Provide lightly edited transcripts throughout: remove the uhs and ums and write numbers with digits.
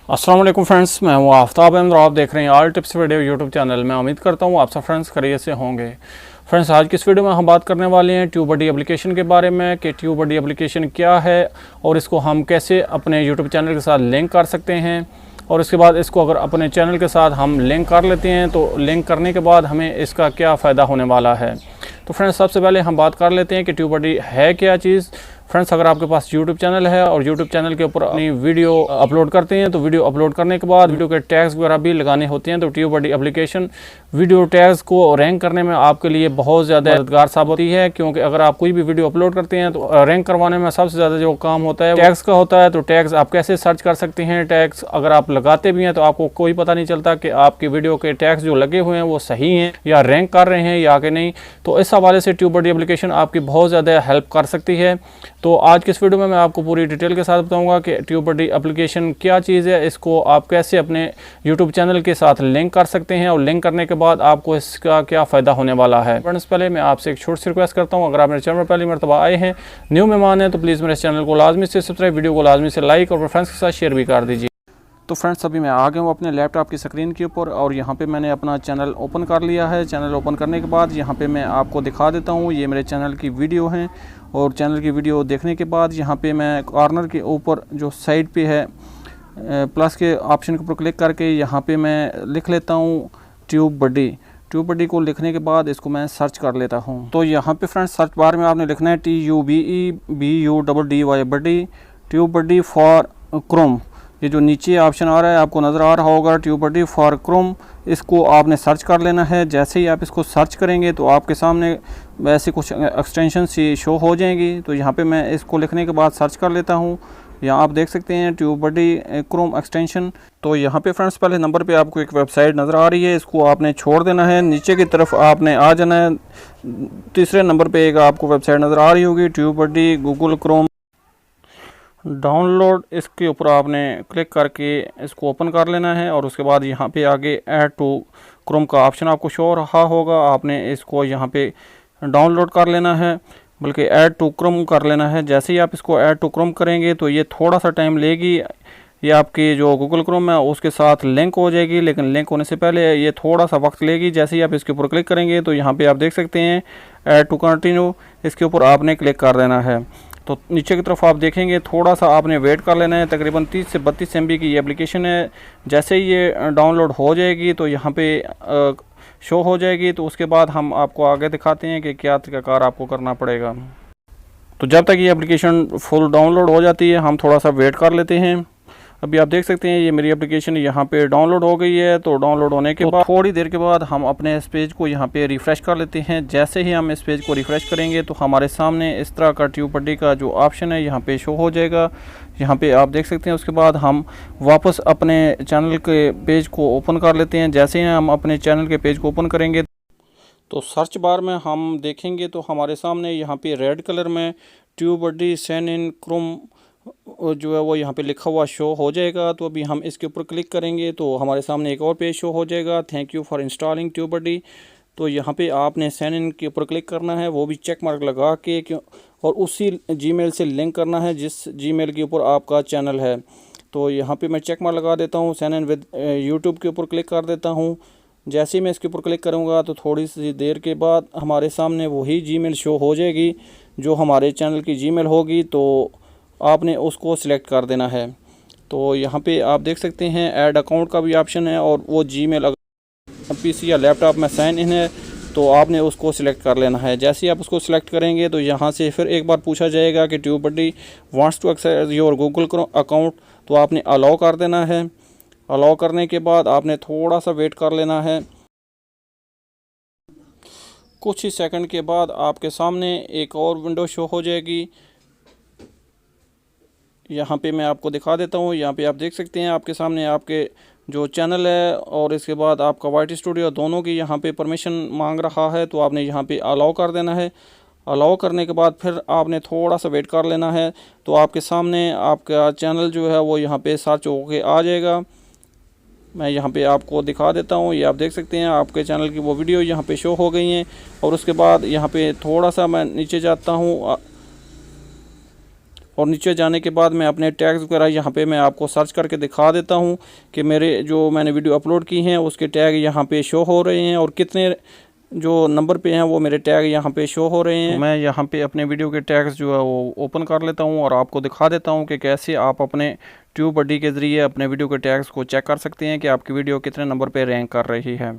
अस्सलाम वालेकुम फ्रेंड्स, मैं हूँ आफ्ताब और आप देख रहे हैं all tips video YouTube channel. मैं उम्मीद करता हूँ आप सब फ्रेंड्स खैरियत से होंगे। फ्रेंड्स, आज की इस वीडियो में हम बात करने वाले हैं ट्यूबडी एप्लीकेशन के बारे में कि ट्यूबडी एप्लीकेशन क्या है और इसको हम कैसे अपने यूट्यूब चैनल के साथ लिंक कर सकते हैं। और इसके बाद इसको अगर अपने चैनल के साथ हम लिंक कर लेते हैं तो लिंक करने के बाद हमें इसका क्या फ़ायदा होने वाला है। तो फ्रेंड्स, सबसे पहले हम बात कर लेते हैं कि ट्यूबडी है क्या चीज़। फ्रेंड्स, अगर आपके पास YouTube चैनल है और YouTube चैनल के ऊपर अपनी वीडियो अपलोड करते हैं तो वीडियो अपलोड करने के बाद वीडियो के टैग्स वगैरह भी लगाने होते हैं, तो ट्यूबडी एप्लीकेशन वीडियो टैग्स को रैंक करने में आपके लिए बहुत ज़्यादा मददगार साबित होती है। क्योंकि अगर आप कोई भी वीडियो अपलोड करते हैं तो रैंक करवाने में सबसे ज़्यादा जो काम होता है टैग्स का होता है। तो टैग्स आप कैसे सर्च कर सकते हैं, टैग्स अगर आप लगाते भी हैं तो आपको कोई पता नहीं चलता कि आपकी वीडियो के टैग्स जो लगे हुए हैं वो सही हैं या रैंक कर रहे हैं या कि नहीं। तो इस हवाले से ट्यूबडी एप्लीकेशन आपकी बहुत ज़्यादा हेल्प कर सकती है। तो आज की इस वीडियो में मैं आपको पूरी डिटेल के साथ बताऊंगा कि ट्यूबडी एप्लीकेशन क्या चीज़ है, इसको आप कैसे अपने यूट्यूब चैनल के साथ लिंक कर सकते हैं और लिंक करने के बाद आपको इसका क्या फ़ायदा होने वाला है। फ्रेंड्स, पहले मैं आपसे एक छोटी सी रिक्वेस्ट करता हूं, अगर आप मेरे चैनल पर पहली मरतबा आए हैं, न्यू मेहमान हैं, तो प्लीज़ मेरे चैनल को लाजमी से सब्सक्राइब, वीडियो को लाजमी से लाइक और फ्रेंड्स के साथ शेयर भी कर दीजिए। तो फ्रेंड्स, अभी मैं आ गया हूँ अपने लैपटॉप की स्क्रीन के ऊपर और यहाँ पे मैंने अपना चैनल ओपन कर लिया है। चैनल ओपन करने के बाद यहाँ पे मैं आपको दिखा देता हूँ, ये मेरे चैनल की वीडियो हैं। और चैनल की वीडियो देखने के बाद यहाँ पे मैं कॉर्नर के ऊपर जो साइड पे है प्लस के ऑप्शन के ऊपर क्लिक करके यहाँ पे मैं लिख लेता हूँ ट्यूबडी। ट्यूबडी को लिखने के बाद इसको मैं सर्च कर लेता हूँ। तो यहाँ पे फ्रेंड्स, सर्च बार में आपने लिखना है TUBEBUDDY buddy, Tubidy for Chrome. ये जो नीचे ऑप्शन आ रहा है आपको नज़र आ रहा होगा ट्यूबडी फॉर क्रोम, इसको आपने सर्च कर लेना है। जैसे ही आप इसको सर्च करेंगे तो आपके सामने वैसे कुछ एक्सटेंशन सी शो हो जाएंगी। तो यहाँ पे मैं इसको लिखने के बाद सर्च कर लेता हूँ। यहाँ आप देख सकते हैं ट्यूबडी क्रोम एक्सटेंशन। तो यहाँ पे फ्रेंड्स, पहले नंबर पे आपको एक वेबसाइट नज़र आ रही है, इसको आपने छोड़ देना है। नीचे की तरफ आपने आ जाना है। तीसरे नंबर पे एक आपको वेबसाइट नज़र आ रही होगी ट्यूबडी गूगल क्रोम डाउनलोड। इसके ऊपर आपने क्लिक करके इसको ओपन कर लेना है और उसके बाद यहाँ पे आगे ऐड टू क्रोम का ऑप्शन आपको शो हो रहा होगा, आपने इसको यहाँ पे डाउनलोड कर लेना है, बल्कि ऐड टू क्रोम कर लेना है। जैसे ही आप इसको ऐड टू क्रोम करेंगे तो ये थोड़ा सा टाइम लेगी, ये आपकी जो गूगल क्रोम है उसके साथ लिंक हो जाएगी, लेकिन लिंक होने से पहले ये थोड़ा सा वक्त लेगी। जैसे ही आप इसके ऊपर क्लिक करेंगे तो यहाँ पे आप देख सकते हैं ऐड टू कंटिन्यू, इसके ऊपर आपने क्लिक कर देना है। तो नीचे की तरफ आप देखेंगे थोड़ा सा आपने वेट कर लेना है। तकरीबन 30 से 32 MB की ये एप्लीकेशन है। जैसे ही ये डाउनलोड हो जाएगी तो यहाँ पे शो हो जाएगी। तो उसके बाद हम आपको आगे दिखाते हैं कि क्या तरीक़ाकार आपको करना पड़ेगा। तो जब तक ये एप्लीकेशन फुल डाउनलोड हो जाती है हम थोड़ा सा वेट कर लेते हैं। अभी आप देख सकते हैं ये मेरी एप्लीकेशन यहाँ पे डाउनलोड हो गई है। तो डाउनलोड होने के बाद थोड़ी देर के बाद हम अपने इस पेज को यहाँ पे रिफ़्रेश कर लेते हैं। जैसे ही हम इस पेज को रिफ़्रेश करेंगे तो हमारे सामने इस तरह का ट्यूबडी का जो ऑप्शन है यहाँ पे शो हो जाएगा। यहाँ पे आप देख सकते हैं। उसके बाद हम वापस अपने चैनल के पेज को ओपन कर लेते हैं। जैसे ही हम अपने चैनल के पेज को ओपन करेंगे तो सर्च बार में हम देखेंगे तो हमारे सामने यहाँ पे रेड कलर में ट्यूबडी साइन इन क्रोम जो है वो यहाँ पे लिखा हुआ शो हो जाएगा। तो अभी हम इसके ऊपर क्लिक करेंगे तो हमारे सामने एक और पेज शो हो जाएगा, thank you for installing Tubidy. तो यहाँ पे आपने साइन इन के ऊपर क्लिक करना है, वो भी चेक मार्क लगा के और उसी जीमेल से लिंक करना है जिस जीमेल के ऊपर आपका चैनल है। तो यहाँ पे मैं चेक मार्क लगा देता हूँ, साइन इन विद यूट्यूब के ऊपर क्लिक कर देता हूँ। जैसे ही मैं इसके ऊपर क्लिक करूँगा तो थोड़ी सी देर के बाद हमारे सामने वही जीमेल शो हो जाएगी जो हमारे चैनल की जीमेल होगी। तो आपने उसको सिलेक्ट कर देना है। तो यहाँ पे आप देख सकते हैं ऐड अकाउंट का भी ऑप्शन है और वो जीमेल अगर PC या लैपटॉप में साइन इन है तो आपने उसको सिलेक्ट कर लेना है। जैसे ही आप उसको सिलेक्ट करेंगे तो यहाँ से फिर एक बार पूछा जाएगा कि TubeBuddy wants to access your Google account, तो आपने अलाउ कर देना है। अलाउ करने के बाद आपने थोड़ा सा वेट कर लेना है। कुछ ही सेकंड के बाद आपके सामने एक और विंडो शो हो जाएगी। यहाँ पे मैं आपको दिखा देता हूँ। यहाँ पे आप देख सकते हैं आपके सामने आपके जो चैनल है और इसके बाद आपका YT स्टूडियो दोनों की यहाँ पे परमिशन मांग रहा है। तो आपने यहाँ पे अलाउ कर देना है। अलाउ करने के बाद फिर आपने थोड़ा सा वेट कर लेना है। तो आपके सामने आपका चैनल जो है वो यहाँ पे सर्च होके आ जाएगा। मैं यहाँ पे आपको दिखा देता हूँ, ये आप देख सकते हैं आपके चैनल की वो वीडियो यहाँ पे शो हो गई हैं। और उसके बाद यहाँ पे थोड़ा सा मैं नीचे जाता हूँ और नीचे जाने के बाद मैं अपने टैग्स वगैरह यहाँ पे मैं आपको सर्च करके दिखा देता हूँ कि मेरे जो मैंने वीडियो अपलोड की हैं उसके टैग यहाँ पे शो हो रहे हैं और कितने जो नंबर पे हैं वो मेरे टैग यहाँ पे शो हो रहे हैं। तो मैं यहाँ पे अपने वीडियो के टैग्स जो है वो ओपन कर लेता हूँ और आपको दिखा देता हूँ कि कैसे आप अपने ट्यूबबडी के ज़रिए अपने वीडियो के टैग्स को चेक कर सकते हैं कि आपकी वीडियो कितने नंबर पे रैंक कर रही है।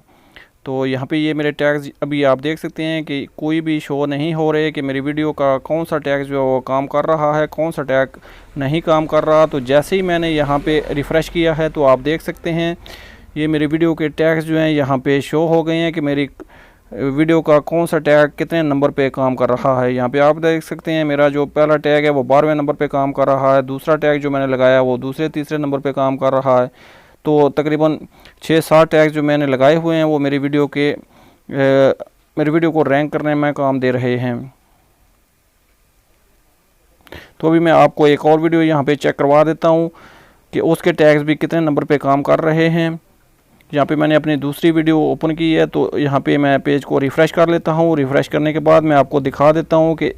तो यहाँ पे ये मेरे टैग्स अभी आप देख सकते हैं कि कोई भी शो नहीं हो रहे कि मेरी वीडियो का कौन सा टैग जो है वो काम कर रहा है, कौन सा टैग नहीं काम कर रहा। तो जैसे ही मैंने यहाँ पे रिफ़्रेश किया है तो आप देख सकते हैं ये मेरी वीडियो के टैग्स जो हैं यहाँ पे शो हो गए हैं कि मेरी वीडियो का कौन सा टैग कितने नंबर पे काम कर रहा है। यहाँ पे आप देख सकते हैं मेरा जो पहला टैग है वो 12वें नंबर पे काम कर रहा है, दूसरा टैग जो मैंने लगाया वो दूसरे तीसरे नंबर पे काम कर रहा है। तो तकरीबन 6-7 टैग जो मैंने लगाए हुए हैं वो मेरी वीडियो को रैंक करने में काम दे रहे हैं। तो अभी मैं आपको एक और वीडियो यहाँ पे चेक करवा देता हूँ कि उसके टैग्स भी कितने नंबर पे काम कर रहे हैं। यहाँ पे मैंने अपनी दूसरी वीडियो ओपन की है तो यहाँ पे मैं पेज को रिफ़्रेश कर लेता हूँ। रिफ़्रेश करने के बाद मैं आपको दिखा देता हूँ कि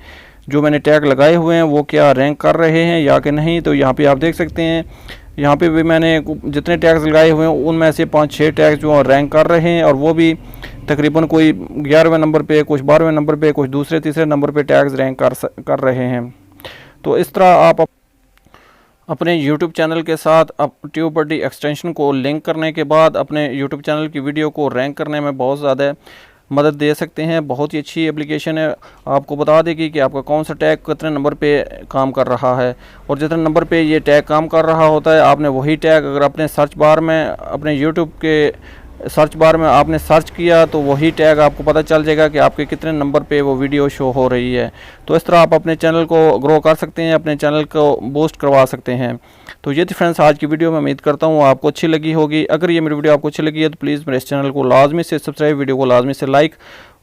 जो मैंने टैग लगाए हुए हैं वो क्या रैंक कर रहे हैं या कि नहीं। तो यहाँ पे आप देख सकते हैं यहाँ पे भी मैंने जितने टैग्स लगाए हुए हैं उनमें से 5-6 टैग्स जो रैंक कर रहे हैं और वो भी तकरीबन कोई 11वें नंबर पे, कुछ 12वें नंबर पे, कुछ दूसरे तीसरे नंबर पे टैग्स रैंक कर रहे हैं। तो इस तरह आप अपने YouTube चैनल के साथ ट्यूबबडी एक्सटेंशन को लिंक करने के बाद अपने YouTube चैनल की वीडियो को रैंक करने में बहुत ज़्यादा मदद दे सकते हैं। बहुत ही अच्छी एप्लीकेशन है, आपको बता देगी कि आपका कौन सा टैग कितने नंबर पे काम कर रहा है और जितने नंबर पे ये टैग काम कर रहा होता है आपने वही टैग अगर अपने सर्च बार में, अपने YouTube के सर्च बार में आपने सर्च किया तो वही टैग आपको पता चल जाएगा कि आपके कितने नंबर पे वो वीडियो शो हो रही है। तो इस तरह आप अपने चैनल को ग्रो कर सकते हैं, अपने चैनल को बूस्ट करवा सकते हैं। तो ये थी फ्रेंड्स आज की वीडियो, मैं उम्मीद करता हूँ आपको अच्छी लगी होगी। अगर ये मेरी वीडियो आपको अच्छी लगी है तो प्लीज़ मेरे इस चैनल को लाजमी से सब्सक्राइब, वीडियो को लाजमी से लाइक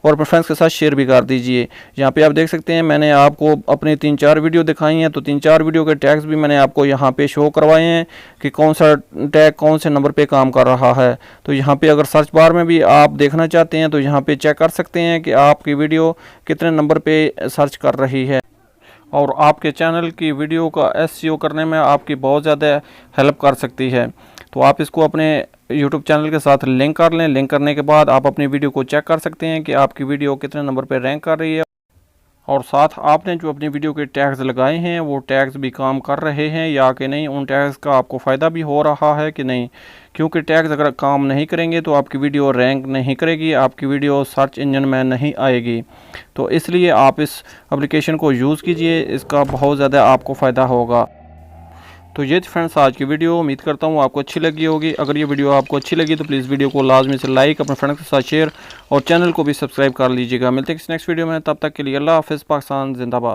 और अपने फ्रेंड्स के साथ शेयर भी कर दीजिए। यहाँ पे आप देख सकते हैं मैंने आपको अपनी 3-4 वीडियो दिखाई हैं तो 3-4 वीडियो के टैग्स भी मैंने आपको यहाँ पे शो करवाए हैं कि कौन सा टैग कौन से नंबर पे काम कर रहा है। तो यहाँ पे अगर सर्च बार में भी आप देखना चाहते हैं तो यहाँ पे चेक कर सकते हैं कि आपकी वीडियो कितने नंबर पे सर्च कर रही है और आपके चैनल की वीडियो का S.E.O करने में आपकी बहुत ज़्यादा हेल्प कर सकती है। तो आप इसको अपने YouTube चैनल के साथ लिंक कर लें। लिंक करने के बाद आप अपनी वीडियो को चेक कर सकते हैं कि आपकी वीडियो कितने नंबर पे रैंक कर रही है और साथ आपने जो अपनी वीडियो के टैग्स लगाए हैं वो टैग्स भी काम कर रहे हैं या कि नहीं, उन टैग्स का आपको फ़ायदा भी हो रहा है कि नहीं। क्योंकि टैग्स अगर काम नहीं करेंगे तो आपकी वीडियो रैंक नहीं करेगी, आपकी वीडियो सर्च इंजन में नहीं आएगी। तो इसलिए आप इस एप्लीकेशन को यूज़ कीजिए, इसका बहुत ज़्यादा आपको फ़ायदा होगा। तो ये थी फ्रेंड्स आज की वीडियो, उम्मीद करता हूँ आपको अच्छी लगी होगी। अगर ये वीडियो आपको अच्छी लगी तो प्लीज़ वीडियो को लाजमी से लाइक, अपने फ्रेंड्स के साथ शेयर और चैनल को भी सब्सक्राइब कर लीजिएगा। मिलते हैं किसी नेक्स्ट वीडियो में, तब तक के लिए अल्लाह हाफ़िज़। पाकिस्तान जिंदाबाद।